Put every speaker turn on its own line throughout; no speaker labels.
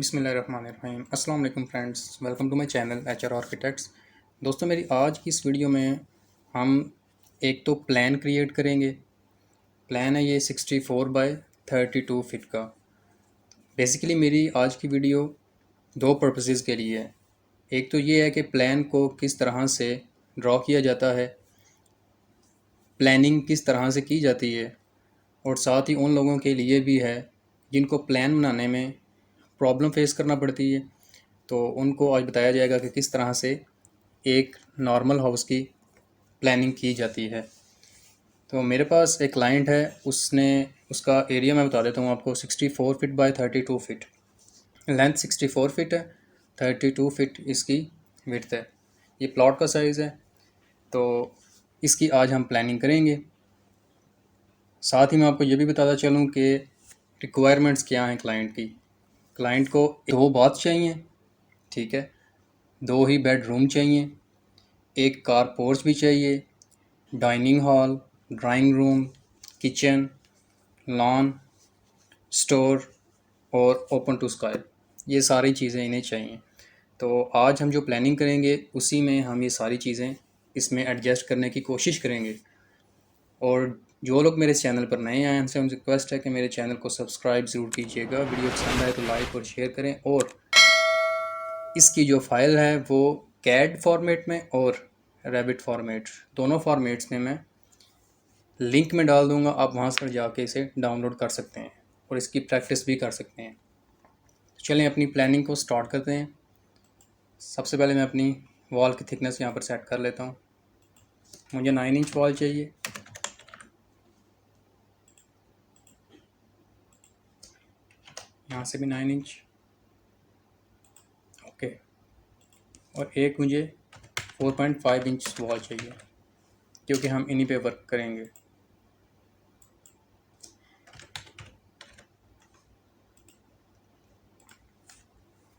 बिस्मिल्लाहिर्रहमानिर्रहीम। अस्सलाम वालेकुम friends, welcome to my channel HR architects. दोस्तों, मेरी आज की इस वीडियो में हम एक तो प्लान क्रिएट करेंगे। प्लान है ये 64 बाय 32 फीट का। बेसिकली मेरी आज की वीडियो दो पर्पसेस के लिए है। एक तो ये है कि प्लान को किस तरह से ड्रॉ किया जाता है, प्लानिंग किस तरह से की जाती है, और साथ ही उन लोगों के लिए भी है जिनको प्लान बनाने में प्रॉब्लम फेस करना पड़ती है। तो उनको आज बताया जाएगा कि किस तरह से एक नॉर्मल हाउस की प्लानिंग की जाती है। तो मेरे पास एक क्लाइंट है, उसने उसका एरिया मैं बता देता हूँ आपको। 64 feet by 32 feet length, 64 feet है, 32 फीट इसकी विड्थ है। ये प्लॉट का साइज़ है। तो इसकी आज हम प्लानिंग करेंगे। साथ ही मैं आपको ये भी बताता चलूँ कि रिक्वायरमेंट्स क्या हैं क्लाइंट की। क्लाइंट को दो बाथ चाहिए, ठीक है, दो ही बेडरूम चाहिए, एक कार पोर्च भी चाहिए, dining hall, drawing room, kitchen, lawn, store और ओपन टू स्काई, ये सारी चीज़ें इन्हें चाहिए। तो आज हम जो प्लानिंग करेंगे उसी में हम ये सारी चीज़ें इसमें एडजस्ट करने की कोशिश करेंगे। और जो लोग मेरे चैनल पर नए आए हैं उनसे रिक्वेस्ट है कि मेरे चैनल को सब्सक्राइब ज़रूर कीजिएगा। वीडियो पसंद आए तो लाइक और शेयर करें। और इसकी जो फाइल है वो कैड फॉर्मेट में और रैबिट फॉर्मेट, दोनों फॉर्मेट्स में मैं लिंक में डाल दूंगा। आप वहाँ पर जाके इसे डाउनलोड कर सकते हैं और इसकी प्रैक्टिस भी कर सकते हैं। चलें अपनी प्लानिंग को स्टार्ट करते हैं। सबसे पहले मैं अपनी वॉल की थिकनेस यहाँ पर सेट कर लेता हूँ। मुझे 9 इंच वॉल चाहिए। यहाँ से भी 9 इंच, ओके। और एक मुझे 4.5 इंच वॉल चाहिए क्योंकि हम इन्हीं पे वर्क करेंगे।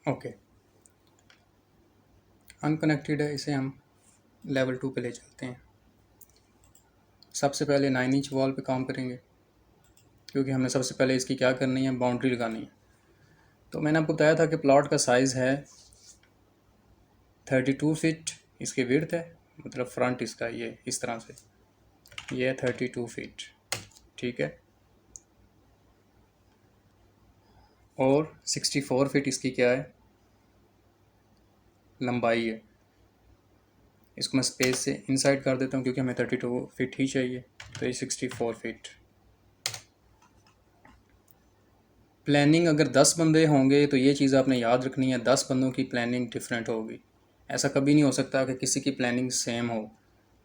ओके, अनकनेक्टेड है, इसे हम लेवल 2 पे ले चलते हैं। सबसे पहले 9 इंच वॉल पे काम करेंगे क्योंकि हमने सबसे पहले इसकी क्या करनी है, बाउंड्री लगानी है। तो मैंने आपको बताया था कि प्लॉट का साइज़ है 32 फीट, इसकी विड्थ है, मतलब फ्रंट इसका ये इस तरह से, ये है 32 फीट, ठीक है। और 64 फीट इसकी क्या है, लंबाई है। इसको मैं स्पेस से इनसाइड कर देता हूँ क्योंकि हमें 32 फीट ही चाहिए। तो ये 64 फीट। प्लानिंग अगर 10 बंदे होंगे तो ये चीज़ आपने याद रखनी है, 10 बंदों की प्लानिंग डिफरेंट होगी। ऐसा कभी नहीं हो सकता कि किसी की प्लानिंग सेम हो।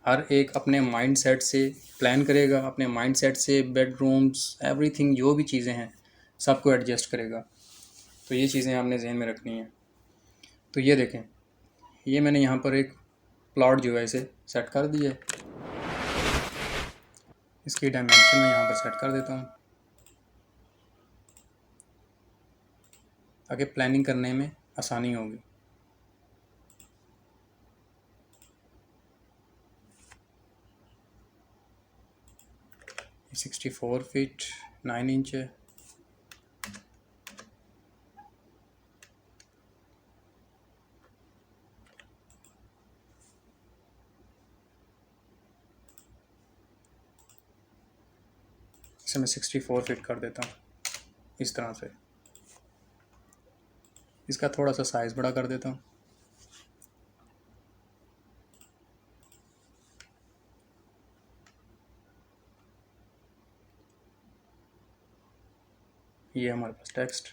हर एक अपने माइंड सेट से प्लान करेगा, अपने माइंड सेट से बेडरूम्स, एवरीथिंग, जो भी चीज़ें हैं सबको एडजस्ट करेगा। तो ये चीज़ें आपने जहन में रखनी है। तो ये देखें, ये मैंने यहाँ पर एक प्लॉट जो है इसे सेट कर दिया है। इसकी डायमेंशन मैं यहाँ पर सेट कर देता हूँ ताकि प्लानिंग करने में आसानी होगी। ये 64 फीट 9 इंच है। इसे मैं 64 फीट कर देता हूँ इस तरह से। इसका थोड़ा सा साइज़ बड़ा कर देता हूँ। ये हमारे पास टेक्स्ट,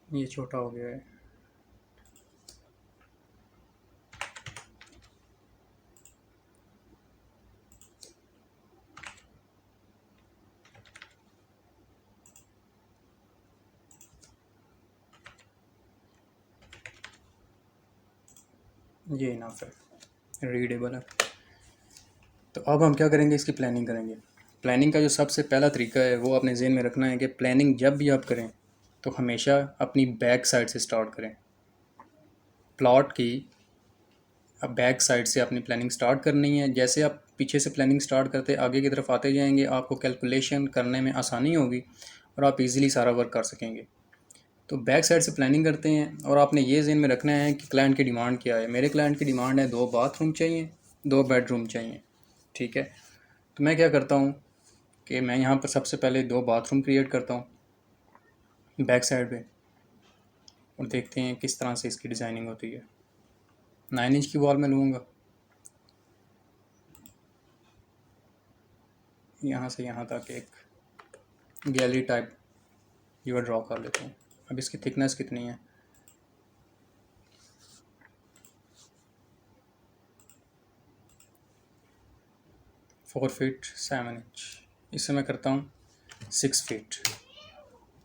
ये छोटा हो गया है। ये इनफ है, रीडेबल है। तो अब हम क्या करेंगे, इसकी प्लानिंग करेंगे। प्लानिंग का जो सबसे पहला तरीका है वो अपने जहन में रखना है कि प्लानिंग जब भी आप करें तो हमेशा अपनी बैक साइड से स्टार्ट करें। प्लॉट की अब बैक साइड से अपनी प्लानिंग स्टार्ट करनी है। जैसे आप पीछे से प्लानिंग स्टार्ट करते आगे की तरफ आते जाएंगे, आपको कैलकुलेशन करने में आसानी होगी और आप इजीली सारा वर्क कर सकेंगे। तो बैक साइड से प्लानिंग करते हैं और आपने ये ज़हन में रखना है कि क्लाइंट की डिमांड क्या है। मेरे क्लाइंट की डिमांड है 2 बाथरूम चाहिए, 2 बेडरूम चाहिए, ठीक है। तो मैं क्या करता हूँ कि मैं यहाँ पर सबसे पहले 2 बाथरूम क्रिएट करता हूँ बैक साइड पे, और देखते हैं किस तरह से इसकी डिज़ाइनिंग होती है। 9 इंच की वॉल में लूँगा, यहाँ से यहाँ तक एक गैलरी टाइप ये ड्रॉ कर लेते हैं। अब इसकी थिकनेस कितनी है, 4 फीट 7 इंच। इससे मैं करता हूँ 6 फीट,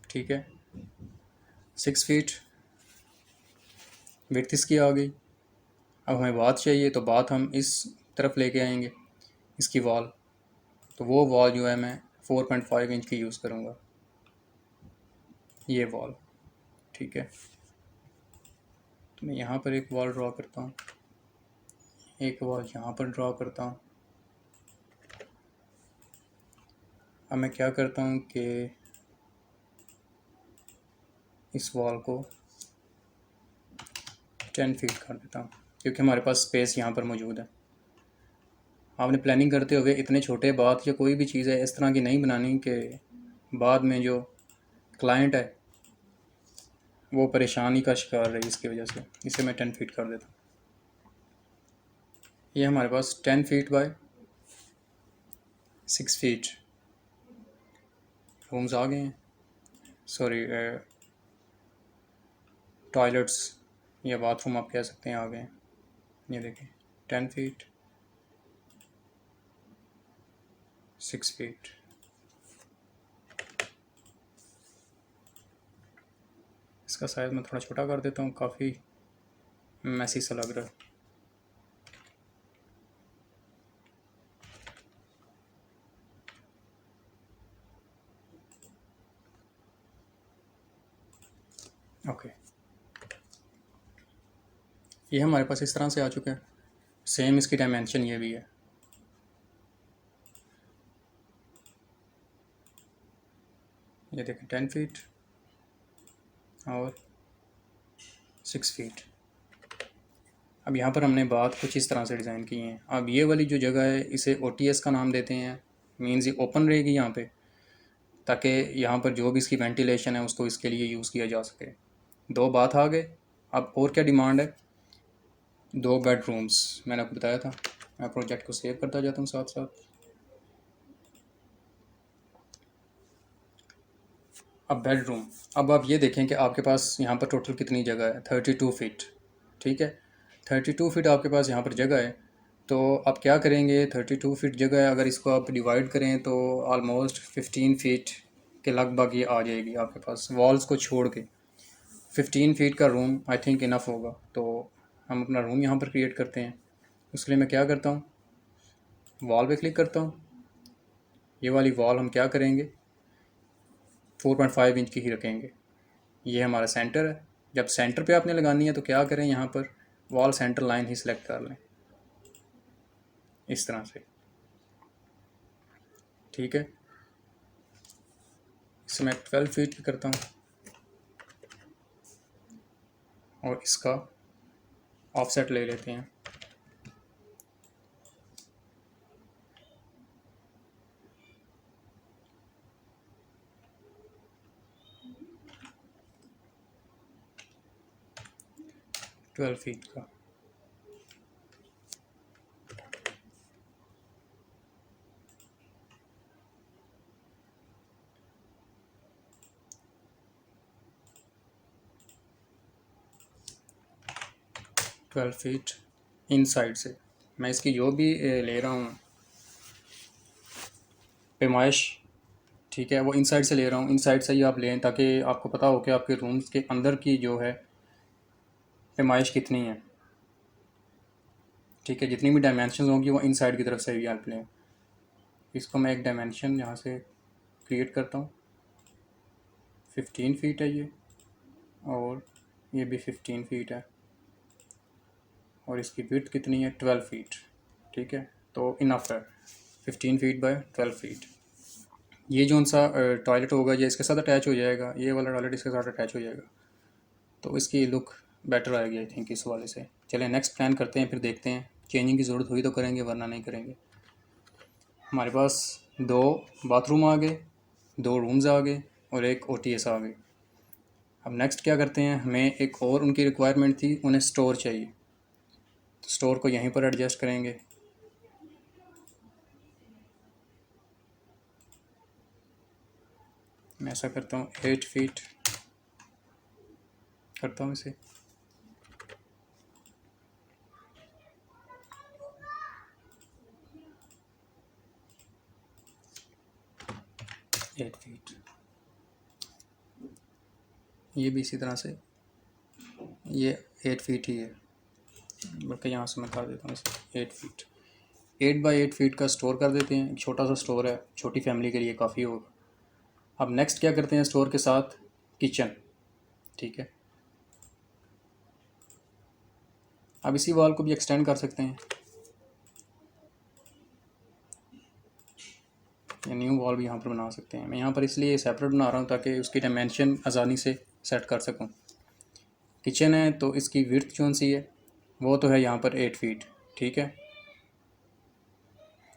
ठीक है। 6 फीट विड्थ इसकी आ गई। अब हमें बात चाहिए तो बात हम इस तरफ लेके आएंगे इसकी वॉल, तो वो वॉल जो है मैं 4.5 इंच की यूज़ करूँगा, ये वॉल, ठीक है। तो मैं यहाँ पर एक वॉल ड्रॉ करता हूँ, एक वॉल यहाँ पर ड्रॉ करता हूँ। अब मैं क्या करता हूँ कि इस वॉल को 10 फीट कर देता हूँ, क्योंकि हमारे पास स्पेस यहाँ पर मौजूद है। आपने प्लानिंग करते हुए इतने छोटे बात या कोई भी चीज़ है इस तरह की नहीं बनानी कि बाद में जो क्लाइंट है वो परेशानी का शिकार रही इसकी वजह से। इसे मैं 10 फीट कर देता हूँ। ये हमारे पास 10 फीट बाय 6 फीट रूम्स आ गए हैं, सॉरी टॉयलेट्स या बाथरूम आप कह सकते हैं आ गए हैं। ये देखें 10 फीट 6 फीट। इसका साइज़ मैं थोड़ा छोटा कर देता हूँ, काफ़ी मैसी सा लग रहा है। ओके, ये हमारे पास इस तरह से आ चुका है। सेम इसकी डायमेंशन ये भी है, ये देखें 10 फीट और 6 फीट। अब यहाँ पर हमने बात कुछ इस तरह से डिज़ाइन की है। अब ये वाली जो जगह है इसे OTS का नाम देते हैं, मीन्स ये ओपन रहेगी यहाँ पे, ताकि यहाँ पर जो भी इसकी वेंटिलेशन है उसको इसके लिए यूज़ किया जा सके। 2 बात आ गए। अब और क्या डिमांड है, 2 बेडरूम्स मैंने आपको बताया था। मैं प्रोजेक्ट को सेव करता जाता हूँ साथ साथ। अब बेडरूम, अब आप ये देखें कि आपके पास यहाँ पर टोटल कितनी जगह है, 32 फीट, ठीक है। 32 फीट आपके पास यहाँ पर जगह है। तो आप क्या करेंगे, 32 फीट जगह है, अगर इसको आप डिवाइड करें तो ऑलमोस्ट 15 फीट के लगभग ये आ जाएगी आपके पास, वॉल्स को छोड़ के। 15 फीट का रूम आई थिंक इनफ होगा। तो हम अपना रूम यहाँ पर क्रिएट करते हैं। उसके लिए मैं क्या करता हूँ, वॉल पे क्लिक करता हूँ। ये वाली वॉल हम क्या करेंगे, 4.5 इंच की ही रखेंगे। ये हमारा सेंटर है। जब सेंटर पे आपने लगानी है तो क्या करें, यहाँ पर वॉल सेंटर लाइन ही सिलेक्ट कर लें इस तरह से, ठीक है। इसे मैं 12 फीट की करता हूँ और इसका ऑफसेट ले लेते हैं। ट्वेल्व फीट का, ट्वेल्व फीट इनसाइड से। मैं इसकी जो भी ले रहा हूँ पैमाइश, ठीक है, वो इनसाइड से ले रहा हूँ। इनसाइड से ही आप लें ताकि आपको पता हो कि आपके रूम्स के अंदर की जो है पैमाइश कितनी है, ठीक है। जितनी भी डायमेंशन होंगी वो इनसाइड की तरफ से भी आप लें। इसको मैं एक डायमेंशन यहाँ से क्रिएट करता हूँ। 15 फीट है ये, और ये भी 15 फीट है, और इसकी विड्थ कितनी है, 12 फीट, ठीक है। तो इनफ है 15 फीट बाय 12 फीट। ये जो सा टॉयलेट होगा ये इसके साथ अटैच हो जाएगा, ये वाला टॉयलेट इसके साथ अटैच हो जाएगा, तो इसकी लुक बेटर आएगी आई थिंक इस वाले से। चलें नेक्स्ट प्लान करते हैं, फिर देखते हैं चेंजिंग की ज़रूरत हुई तो करेंगे वरना नहीं करेंगे। हमारे पास 2 बाथरूम आ गए, 2 रूम्स आ गए और एक OTS आ गई। अब नेक्स्ट क्या करते हैं, हमें एक और उनकी रिक्वायरमेंट थी, उन्हें स्टोर चाहिए, तो स्टोर को यहीं पर एडजस्ट करेंगे। मैं ऐसा करता हूँ 8 फीट करता हूँ इसे। एट फीट, ये भी इसी तरह से, ये 8 फीट ही है, बल्कि यहाँ से मैं कर देता हूँ इसे 8 फीट। 8 बाई 8 फीट का स्टोर कर देते हैं, एक छोटा सा स्टोर है, छोटी फैमिली के लिए काफ़ी होगा। अब नेक्स्ट क्या करते हैं, स्टोर के साथ किचन, ठीक है। अब इसी वॉल को भी एक्सटेंड कर सकते हैं, या न्यू वॉल भी यहाँ पर बना सकते हैं। मैं यहाँ पर इसलिए सेपरेट बना रहा हूँ ताकि उसकी डायमेंशन आसानी से सेट कर सकूँ। किचन है तो इसकी विड्थ कौन सी है, वो तो है यहाँ पर 8 फीट, ठीक है।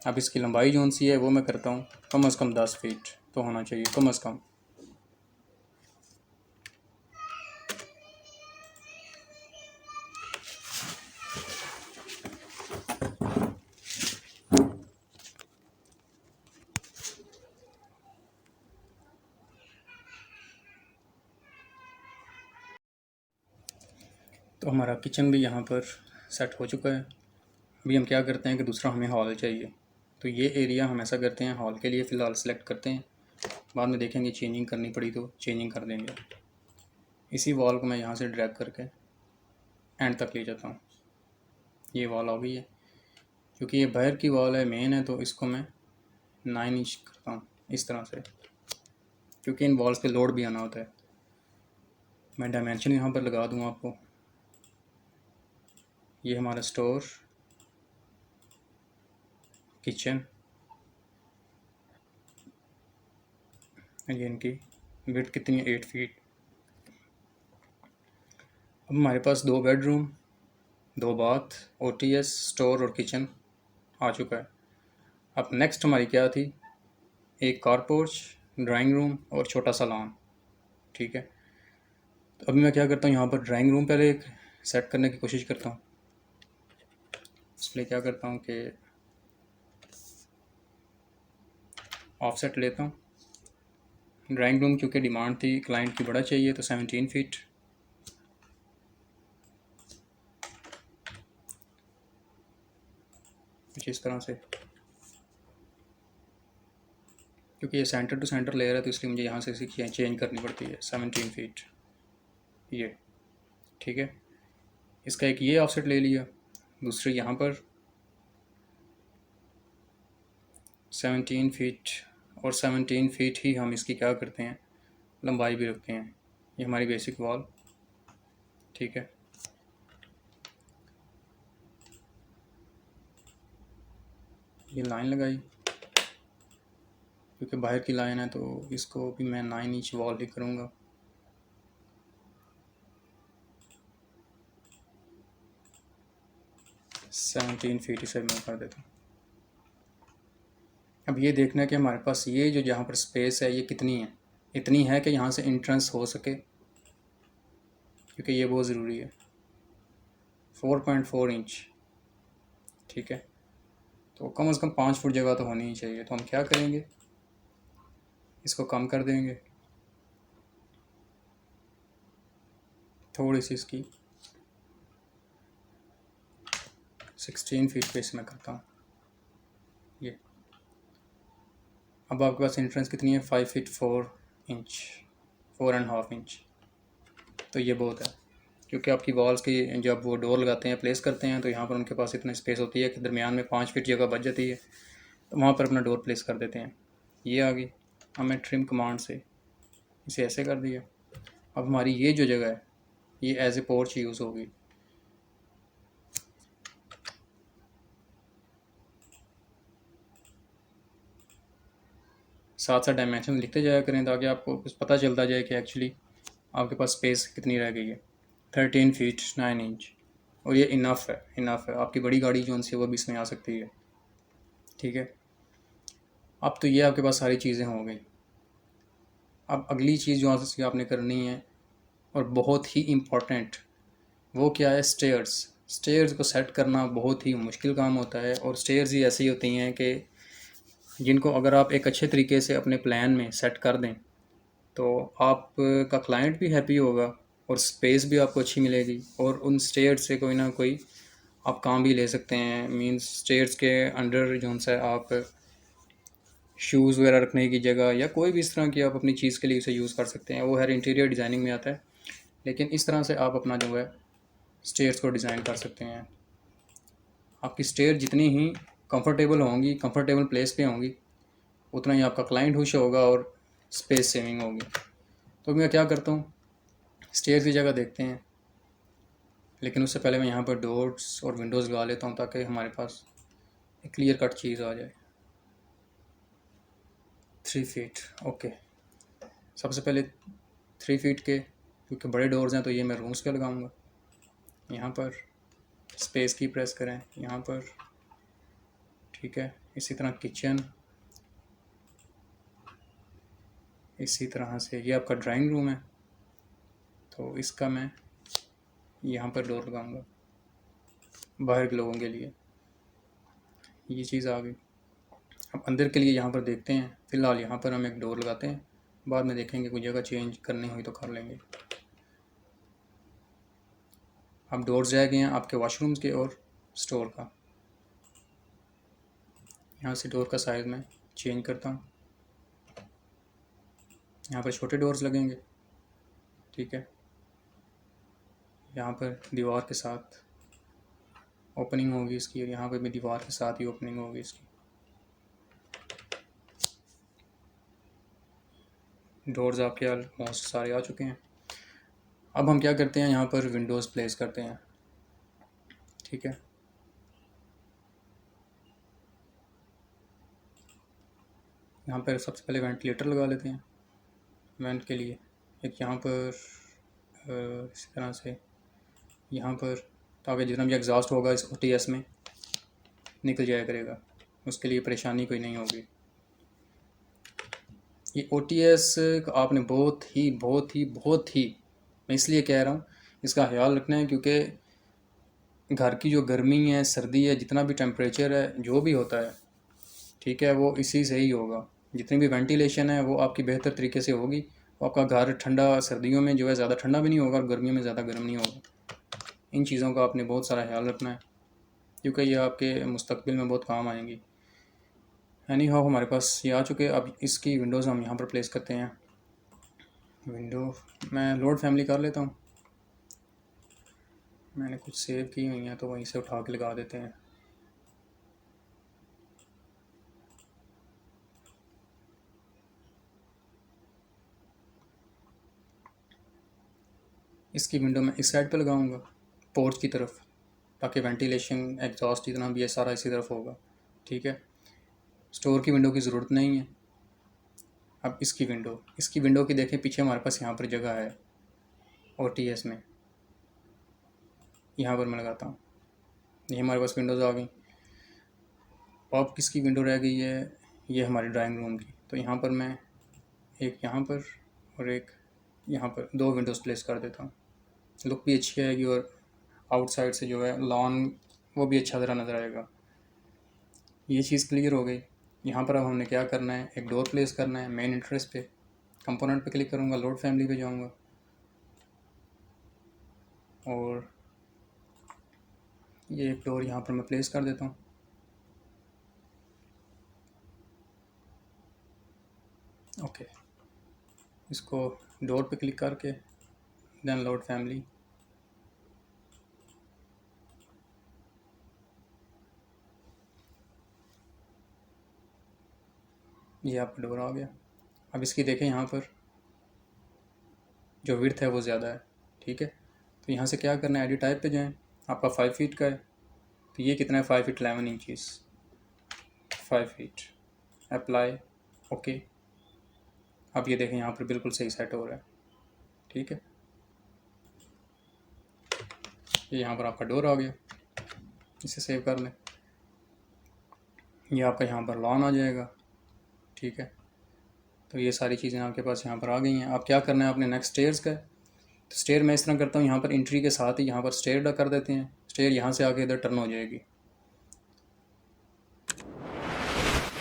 अब इसकी लंबाई कौन सी है वो मैं करता हूँ, कम से कम 10 फीट तो होना चाहिए कम से कम। तो हमारा किचन भी यहाँ पर सेट हो चुका है। अभी हम क्या करते हैं कि दूसरा हमें हॉल चाहिए, तो ये एरिया हम ऐसा करते हैं हॉल के लिए फ़िलहाल सेलेक्ट करते हैं, बाद में देखेंगे चेंजिंग करनी पड़ी तो चेंजिंग कर देंगे। इसी वॉल को मैं यहाँ से ड्रैग करके एंड तक ले जाता हूँ, ये वॉल आ गई है। क्योंकि ये बाहर की वॉल है मेन है, तो इसको मैं 9 इंच करता हूँ इस तरह से, क्योंकि इन वॉल्स पे लोड भी आना होता है। मैं डायमेंशन यहाँ पर लगा दूँ आपको, ये हमारा स्टोर, किचन, ये इनकी विड्थ कितनी है 8 फीट। अब हमारे पास 2 बेडरूम, 2 बाथ, OTS, स्टोर और किचन आ चुका है। अब नेक्स्ट हमारी क्या थी, एक कारपोर्च, ड्राइंग रूम और छोटा सा लॉन, ठीक है। तो अभी मैं क्या करता हूँ, यहाँ पर ड्राइंग रूम पहले एक सेट करने की कोशिश करता हूँ। इसलिए क्या करता हूँ कि ऑफसेट लेता हूँ। ड्राइंग रूम क्योंकि डिमांड थी क्लाइंट की बड़ा चाहिए, तो 17 फीट, कुछ इस तरह से। क्योंकि ये सेंटर टू सेंटर ले रहा है तो इसलिए मुझे यहाँ से इसी चेंज करनी पड़ती है। 17 फीट ये, ठीक है। इसका एक ये ऑफसेट ले लिया, दूसरी यहाँ पर 17 फीट, और 17 फीट ही हम इसकी क्या करते हैं लंबाई भी रखते हैं। ये हमारी बेसिक वॉल, ठीक है। ये लाइन लगाई, क्योंकि बाहर की लाइन है तो इसको भी मैं 9 इंच वॉल ही करूँगा। सेवनटीन फीट इसे मैं कर देता हूँ। अब ये देखना है कि हमारे पास ये जो जहाँ पर स्पेस है ये कितनी है, इतनी है कि यहाँ से इंट्रेंस हो सके, क्योंकि ये बहुत ज़रूरी है। 4.4 इंच, ठीक है। तो कम से कम 5 फुट जगह तो होनी ही चाहिए। तो हम क्या करेंगे, इसको कम कर देंगे थोड़ी सी, इसकी 16 फीट पे इसमें करता हूँ ये। अब आपके पास इंट्रेंस कितनी है, 5 फीट 4 इंच, 4.5 इंच, तो ये बहुत है। क्योंकि आपकी वॉल्स की जब वो डोर लगाते हैं प्लेस करते हैं तो यहाँ पर उनके पास इतनी स्पेस होती है कि दरमियान में 5 फीट जगह बच जाती है, तो वहाँ पर अपना डोर प्लेस कर देते हैं। ये आ गई, हमें ट्रिम कमांड से इसे ऐसे कर दिया। अब हमारी ये जो जगह है ये एज ए पोर्च यूज़ होगी। साथ साथ डायमेंशन लिखते जाया करें ताकि आपको कुछ पता चलता जाए कि एक्चुअली आपके पास स्पेस कितनी रह गई है। 13 फीट 9 इंच, और ये इनफ है। आपकी बड़ी गाड़ी जो उनसे वो भी इसमें आ सकती है। ठीक है, अब तो ये आपके पास सारी चीज़ें हो गई। अब अगली चीज़ जो आपने करनी है और बहुत ही इम्पॉर्टेंट, वो क्या है? स्टेयर्स। स्टेयर्स को सेट करना बहुत ही मुश्किल काम होता है, और स्टेयर्स ही ऐसी होती हैं कि जिनको अगर आप एक अच्छे तरीके से अपने प्लान में सेट कर दें तो आपका क्लाइंट भी हैप्पी होगा और स्पेस भी आपको अच्छी मिलेगी, और उन स्टेयर्स से कोई ना कोई आप काम भी ले सकते हैं। मींस स्टेयर्स के अंडर जो सा आप शूज़ वगैरह रखने की जगह या कोई भी इस तरह की आप अपनी चीज़ के लिए उसे यूज़ कर सकते हैं। वो हर इंटीरियर डिज़ाइनिंग में आता है, लेकिन इस तरह से आप अपना जो है स्टेयर्स को डिज़ाइन कर सकते हैं। आपकी स्टेयर जितनी ही कंफर्टेबल होंगी, कंफर्टेबल प्लेस पे होंगी, उतना ही आपका क्लाइंट खुश होगा और स्पेस सेविंग होगी। तो मैं क्या करता हूँ, स्टेयर्स की जगह देखते हैं, लेकिन उससे पहले मैं यहाँ पर डोर्स और विंडोज़ लगा लेता हूँ ताकि हमारे पास एक क्लियर कट चीज़ आ जाए। 3 फीट, ओके। सबसे पहले 3 फीट के, क्योंकि बड़े डोर्स हैं तो ये मैं रूम्स पे लगाऊंगा। यहाँ पर स्पेस की प्रेस करें, यहाँ पर, ठीक है। इसी तरह किचन, इसी तरह से ये आपका ड्राइंग रूम है, तो इसका मैं यहाँ पर डोर लगाऊंगा बाहर के लोगों के लिए। ये चीज़ आ गई। अब अंदर के लिए यहाँ पर देखते हैं, फ़िलहाल यहाँ पर हम एक डोर लगाते हैं, बाद में देखेंगे कोई जगह चेंज करनी हुई तो कर लेंगे। अब डोर्स रह गए हैं आपके वॉशरूम्स के और स्टोर का। यहाँ से डोर का साइज़ मैं चेंज करता हूँ। यहाँ पर छोटे डोर्स लगेंगे, ठीक है। यहाँ पर दीवार के साथ ओपनिंग होगी इसकी, और यहाँ पर भी दीवार के साथ ही ओपनिंग होगी इसकी। डोर्स आपके ऑलमोस्ट सारे आ चुके हैं। अब हम क्या करते हैं, यहाँ पर विंडोज़ प्लेस करते हैं, ठीक है। यहाँ पर सबसे पहले वेंटिलेटर लगा लेते हैं वेंट के लिए। एक यहाँ पर इसी तरह से यहाँ पर, ताकि जितना भी एग्जॉस्ट होगा इस OTS में निकल जाया करेगा, उसके लिए परेशानी कोई नहीं होगी। ये OTS आपने बहुत ही मैं इसलिए कह रहा हूँ, इसका ख्याल रखना है, क्योंकि घर की जो गर्मी है, सर्दी है, जितना भी टेम्परेचर है, जो भी होता है, ठीक है, वो इसी से ही होगा। जितनी भी वेंटिलेशन है वो आपकी बेहतर तरीके से होगी, तो आपका घर ठंडा, सर्दियों में जो है ज़्यादा ठंडा भी नहीं होगा और गर्मियों में ज़्यादा गर्म नहीं होगा। इन चीज़ों का आपने बहुत सारा ख्याल रखना है, क्योंकि ये आपके मुस्तकबिल में बहुत काम आएंगी। एनी हाउ हमारे पास ये आ चुके। अब इसकी विंडोज़ हम यहाँ पर प्लेस करते हैं। विंडो मैं लोड फैमिली कर लेता हूँ, मैंने कुछ सेव की हुई हैं तो वहीं से उठा के लगा देते हैं। इसकी विंडो मैं इस साइड पे लगाऊंगा, पोर्च की तरफ, ताकि वेंटिलेशन, एग्जॉस्ट जितना भी है सारा इसी तरफ होगा, ठीक है। स्टोर की विंडो की ज़रूरत नहीं है। अब इसकी विंडो की देखें, पीछे हमारे पास यहाँ पर जगह है OTS में, यहाँ पर मैं लगाता हूँ। ये हमारे पास विंडोज़ आ गई। अब किसकी विंडो रह गई है? ये हमारी ड्राइंग रूम की। तो यहाँ पर मैं एक यहाँ पर और एक यहाँ पर 2 विंडोज़ प्लेस कर देता हूँ। लुक भी अच्छी आएगी और आउटसाइड से जो है लॉन वो भी अच्छा तरह नज़र आएगा। ये चीज़ क्लियर हो गई। यहाँ पर अब हमने क्या करना है, एक डोर प्लेस करना है मेन एंट्रेंस पे। कंपोनेंट पे क्लिक करूँगा, लोड फैमिली पे जाऊँगा और ये एक डोर यहाँ पर मैं प्लेस कर देता हूँ। ओके, इसको डोर पे क्लिक करके देन लोड फैमिली, ये आपका डोर आ गया। अब इसकी देखें, यहाँ पर जो विड्थ है वो ज़्यादा है, ठीक है। तो यहाँ से क्या करना है, एडिट टाइप पे जाएं। आपका 5 फीट का है, तो ये कितना है, 5 feet 11 inches, 5 feet. Apply, okay. अब ये देखें यहाँ पर बिल्कुल सही सेट हो रहा है। ठीक है, ये यहाँ पर आपका डोर आ गया, इसे सेव कर लें। ये आपका यहाँ पर लॉन आ जाएगा। ठीक है, तो ये सारी चीज़ें आपके पास यहाँ पर आ गई हैं। आप क्या करना है, आपने नेक्स्ट स्टेयर्स का, तो स्टेयर मैं इस तरह करता हूँ, यहाँ पर एंट्री के साथ ही यहाँ पर स्टेयर कर देते हैं। स्टेयर यहाँ से आके इधर टर्न हो जाएगी।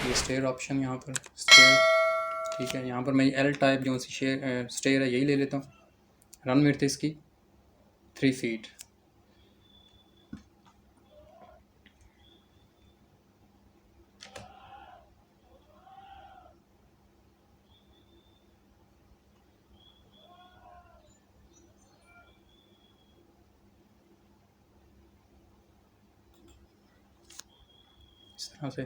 ये स्टेयर ऑप्शन यहाँ पर स्टेयर। ठीक है, यहाँ पर मैं एल टाइप जो सी स्टेयर है यही ले लेता हूँ। रन विड्थ इसकी 3 फीट। इस तरह से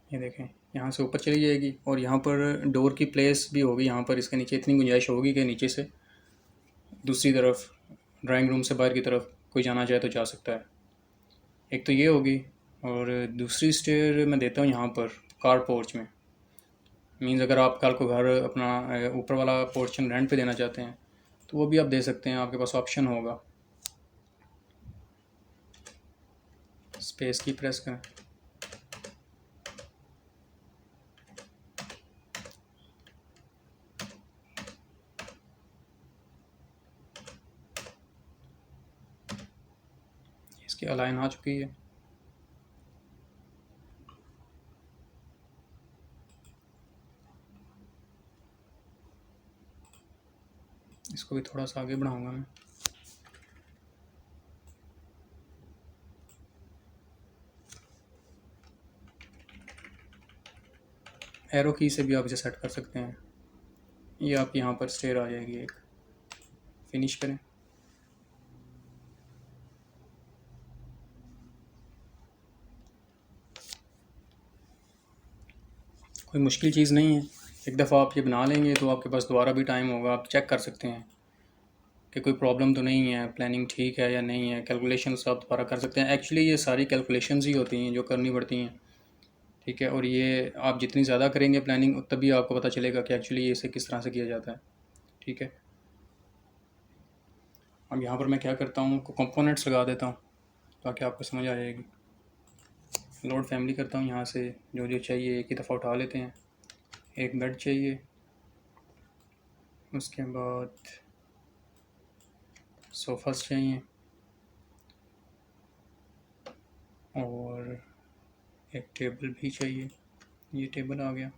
ये देखें यहाँ से ऊपर चली जाएगी और यहाँ पर डोर की प्लेस भी होगी। यहाँ पर इसके नीचे इतनी गुंजाइश होगी कि नीचे से दूसरी तरफ ड्राइंग रूम से बाहर की तरफ कोई जाना चाहे तो जा सकता है। एक तो ये होगी, और दूसरी स्टेयर मैं देता हूँ यहाँ पर कार पोर्च में। मीन्स अगर आप कल को घर अपना ऊपर वाला पोर्शन रेंट पे देना चाहते हैं तो वो भी आप दे सकते हैं, आपके पास ऑप्शन होगा। स्पेस की प्रेस करें, इसकी अलाइन आ चुकी है। इसको भी थोड़ा सा आगे बढ़ाऊंगा मैं। एरो की से भी आप इसे सेट कर सकते हैं। ये आपकी यहाँ पर स्टेयर आ जाएगी एक। फिनिश करें। कोई मुश्किल चीज़ नहीं है, एक दफ़ा आप ये बना लेंगे तो आपके पास दोबारा भी टाइम होगा, आप चेक कर सकते हैं कि कोई प्रॉब्लम तो नहीं है, प्लानिंग ठीक है या नहीं है। कैलकुलेशंस आप दोबारा कर सकते हैं। एक्चुअली ये सारी कैलकुलेशंस ही होती हैं जो करनी पड़ती हैं। ठीक है, और ये आप जितनी ज़्यादा करेंगे प्लानिंग तभी आपको पता चलेगा कि एक्चुअली इसे किस तरह से किया जाता है। ठीक है, अब यहाँ पर मैं क्या करता हूँ, कंपोनेंट्स लगा देता हूँ ताकि आपको समझ आ जाएगी। लोड फैमिली करता हूँ, यहाँ से जो जो चाहिए एक ही दफ़ा उठा लेते हैं। एक बेड चाहिए, उसके बाद सोफ़ास चाहिए और एक टेबल भी चाहिए। ये टेबल आ गया।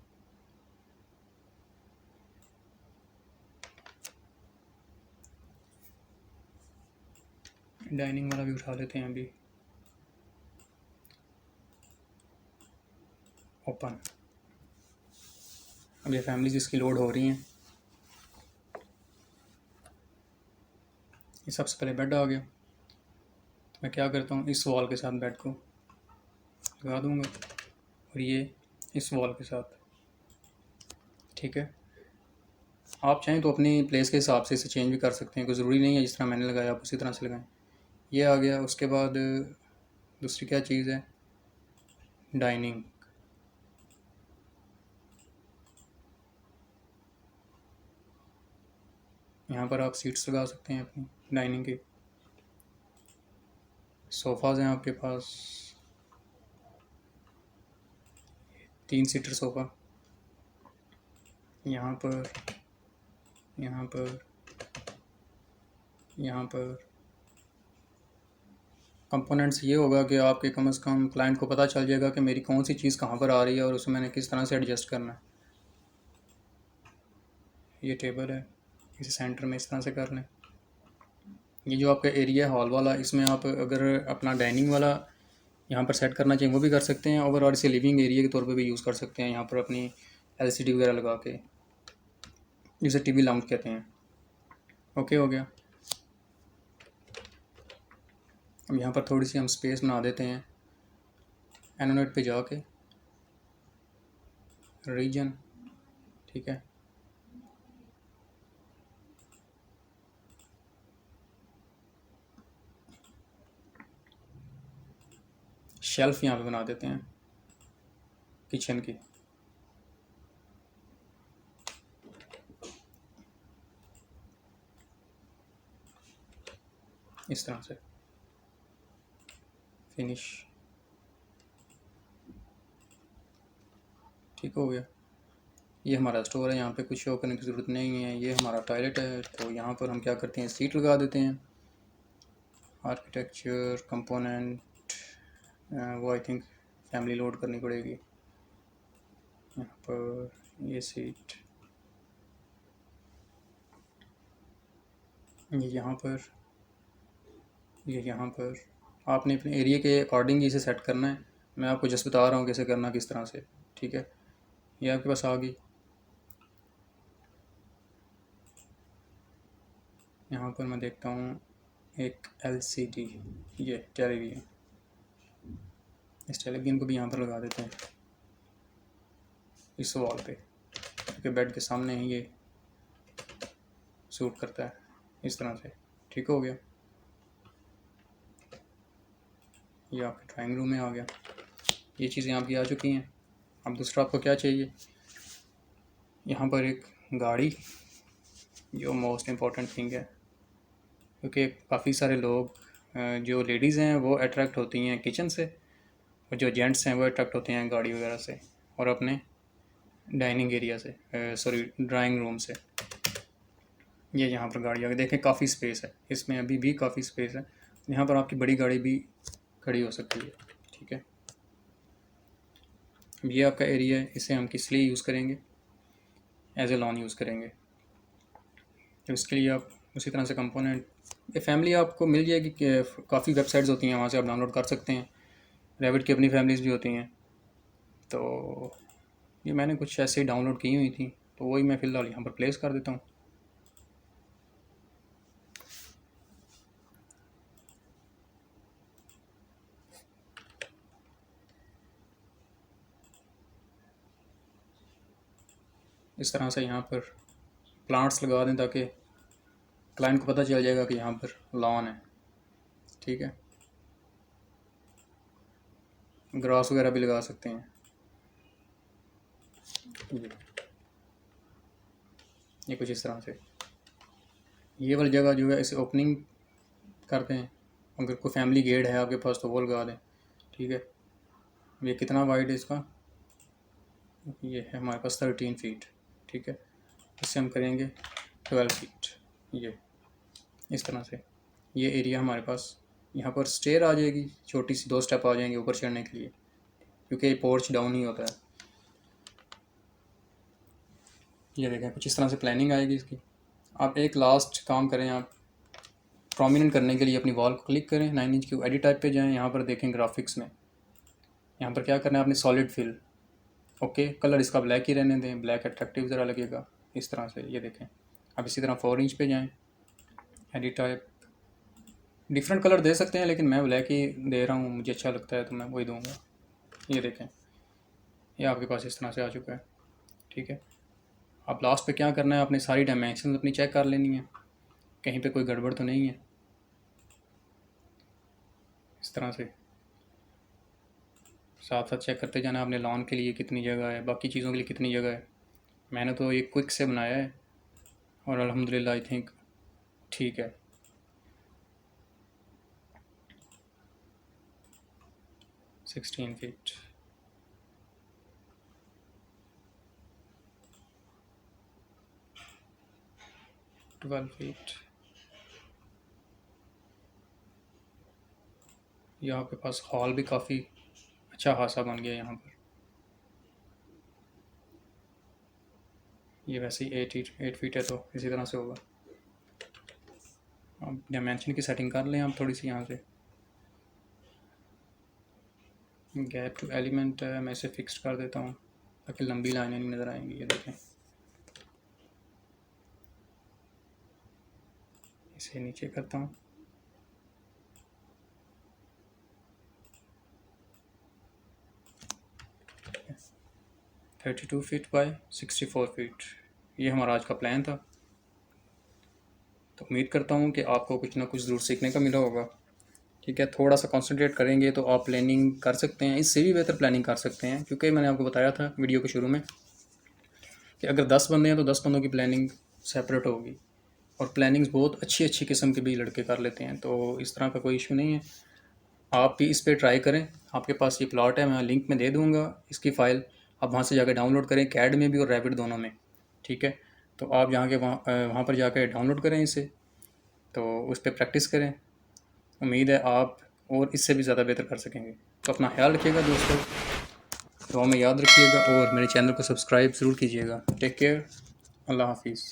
डाइनिंग वाला भी उठा लेते हैं अभी। ओपन। अब ये फैमिलीज इसकी लोड हो रही हैं। ये सबसे पहले बेड आ गया, तो मैं क्या करता हूँ, इस वॉल के साथ बेड को लगा दूँगा और ये इस वॉल के साथ। ठीक है, आप चाहें तो अपनी प्लेस के हिसाब से इसे चेंज भी कर सकते हैं, कोई ज़रूरी नहीं है जिस तरह मैंने लगाया आप उसी तरह से लगाएं। ये आ गया। उसके बाद दूसरी क्या चीज़ है, डाइनिंग। यहाँ पर आप सीट्स लगा सकते हैं अपनी डाइनिंग की। सोफ़ाज़ हैं आपके पास, 3 सीटर सोफ़ा। यहाँ पर, यहाँ पर, यहाँ पर। कंपोनेंट्स ये होगा कि आपके कम से कम क्लाइंट को पता चल जाएगा कि मेरी कौन सी चीज़ कहाँ पर आ रही है और उसे मैंने किस तरह से एडजस्ट करना है। ये टेबल है, इसे सेंटर में इस तरह से कर लें। ये जो आपका एरिया है हॉल वाला, इसमें आप अगर अपना डाइनिंग वाला यहाँ पर सेट करना चाहिए वो भी कर सकते हैं, और इसे लिविंग एरिया के तौर पे भी यूज़ कर सकते हैं। यहाँ पर अपनी एलसीडी वगैरह लगा के, जिसे टीवी लाउंज कहते हैं। ओके हो गया। अब यहाँ पर थोड़ी सी हम स्पेस बना देते हैं। एनोनेट पे जाके रीजन, ठीक है, शेल्फ़ यहाँ पे बना देते हैं किचन की। इस तरह से फिनिश ठीक हो गया। ये हमारा स्टोर है, यहाँ पे कुछ शो करने की ज़रूरत नहीं है। ये हमारा टॉयलेट है, तो यहाँ पर हम क्या करते हैं, सीट लगा देते हैं। आर्किटेक्चर कंपोनेंट, वो आई थिंक फैमिली लोड करनी पड़ेगी। यहाँ पर ये सीट, ये यहाँ पर, ये यहाँ पर। आपने अपने एरिया के अकॉर्डिंग इसे सेट करना है। मैं आपको जस्ट बता रहा हूँ कैसे करना, किस तरह से। ठीक है, ये आपके पास आ गई। यहाँ पर मैं देखता हूँ एक LCD, ये टेलीविज़न। इस टेलीविज़न को भी यहाँ पर लगा देते हैं इस वॉल पे, क्योंकि बेड के सामने ही ये सूट करता है। इस तरह से ठीक हो गया। ये आपके ड्राइंग रूम में आ गया। ये चीज़ें आपकी आ चुकी हैं। अब दूसरा आपको क्या चाहिए, यहाँ पर एक गाड़ी, जो मोस्ट इम्पॉर्टेंट थिंग है, क्योंकि काफ़ी सारे लोग जो लेडीज़ हैं वो अट्रैक्ट होती हैं किचन से, और जो जेंट्स हैं वो अट्रैक्ट होते हैं गाड़ी वगैरह से और अपने डाइनिंग एरिया से, सॉरी ड्राइंग रूम से। ये यहाँ पर गाड़ी आगे देखें, काफ़ी स्पेस है इसमें, अभी भी काफ़ी स्पेस है। यहाँ पर आपकी बड़ी गाड़ी भी खड़ी हो सकती है। ठीक है, ये आपका एरिया है, इसे हम किस लिए यूज़ करेंगे, एज ए लॉन यूज़ करेंगे। तो इसके लिए आप उसी तरह से कंपोनेंट, ये फैमिली आपको मिल जाएगी कि काफ़ी वेबसाइट्स होती हैं, वहाँ से आप डाउनलोड कर सकते हैं। रेविट की अपनी फैमिलीज़ भी होती हैं, तो ये मैंने कुछ ऐसे ही डाउनलोड की हुई थी, तो वही मैं फ़िलहाल यहाँ पर प्लेस कर देता हूँ। इस तरह से यहाँ पर प्लांट्स लगा दें ताकि क्लाइंट को पता चल जाएगा कि यहाँ पर लॉन है। ठीक है, ग्रास वगैरह भी लगा सकते हैं। ये कुछ इस तरह से, ये वाली जगह जो है इसे ओपनिंग करते हैं। अगर कोई फैमिली गेट है आपके पास तो वो लगा दें। ठीक है, ये कितना वाइड है इसका, ये है हमारे पास 13 फीट। ठीक है, इससे हम करेंगे 12 फीट। ये इस तरह से ये एरिया हमारे पास, यहाँ पर स्टेयर आ जाएगी, छोटी सी 2 स्टेप आ जाएंगे ऊपर चढ़ने के लिए, क्योंकि पोर्च डाउन ही होता है। ये देखें, कुछ इस तरह से प्लानिंग आएगी इसकी। आप एक लास्ट काम करें, आप प्रोमिनेंट करने के लिए अपनी वॉल को क्लिक करें, 9 इंच की एडिट टाइप पे जाएं, यहाँ पर देखें ग्राफिक्स में, यहाँ पर क्या करना है आपने, सॉलिड फिल। ओके, कलर इसका ब्लैक ही रहने दें, ब्लैक अट्रैक्टिव ज़रा लगेगा इस तरह से। ये देखें, अब इसी तरह 4 इंच पे जाएं, एडिट टाइप, डिफरेंट कलर दे सकते हैं, लेकिन मैं ब्लैक ही दे रहा हूँ, मुझे अच्छा लगता है तो मैं वही दूँगा। ये देखें, ये आपके पास इस तरह से आ चुका है। ठीक है, अब लास्ट पे क्या करना है, आपने सारी डायमेंशन अपनी चेक कर लेनी है, कहीं पे कोई गड़बड़ तो नहीं है। इस तरह से साथ साथ चेक करते जाना, आपने लॉन के लिए कितनी जगह है, बाकी चीज़ों के लिए कितनी जगह है। मैंने तो ये क्विक से बनाया है और अल्हम्दुलिल्लाह आई थिंक ठीक है। Sixteen feet, twelve feet. यहाँ पे पास हॉल भी काफ़ी अच्छा खासा बन गया यहाँ पर। ये वैसे ही 8 फीट है, तो इसी तरह से होगा। अब डायमेंशन की सेटिंग कर लें आप थोड़ी सी, यहाँ से गैप टू एलिमेंट है, मैं इसे फिक्स कर देता हूँ ताकि लंबी लाइनें नहीं नज़र आएंगी। ये देखें, इसे नीचे करता हूँ, है 32 फीट बाय 64 फीट। ये हमारा आज का प्लान था, तो उम्मीद करता हूँ कि आपको कुछ ना कुछ ज़रूर सीखने का मिला होगा। ठीक है, थोड़ा सा कंसंट्रेट करेंगे तो आप प्लानिंग कर सकते हैं, इससे भी बेहतर प्लानिंग कर सकते हैं। क्योंकि मैंने आपको बताया था वीडियो के शुरू में कि अगर 10 बंदे हैं तो 10 बंदों की प्लानिंग सेपरेट होगी, और प्लानिंग्स बहुत अच्छी अच्छी किस्म के भी लड़के कर लेते हैं, तो इस तरह का कोई इशू नहीं है। आप भी इस पर ट्राई करें। आपके पास ये प्लॉट है, मैं लिंक में दे दूँगा इसकी फ़ाइल, आप वहाँ से जाकर डाउनलोड करें, कैड में भी और रैपिड दोनों में। ठीक है, तो आप यहाँ के वहाँ पर जाकर डाउनलोड करें इसे, तो उस पर प्रैक्टिस करें। उम्मीद है आप और इससे भी ज़्यादा बेहतर कर सकेंगे। तो अपना ख्याल रखिएगा दोस्तों, दुआ में याद रखिएगा, और मेरे चैनल को सब्सक्राइब ज़रूर कीजिएगा। टेक केयर, अल्लाह हाफिज़।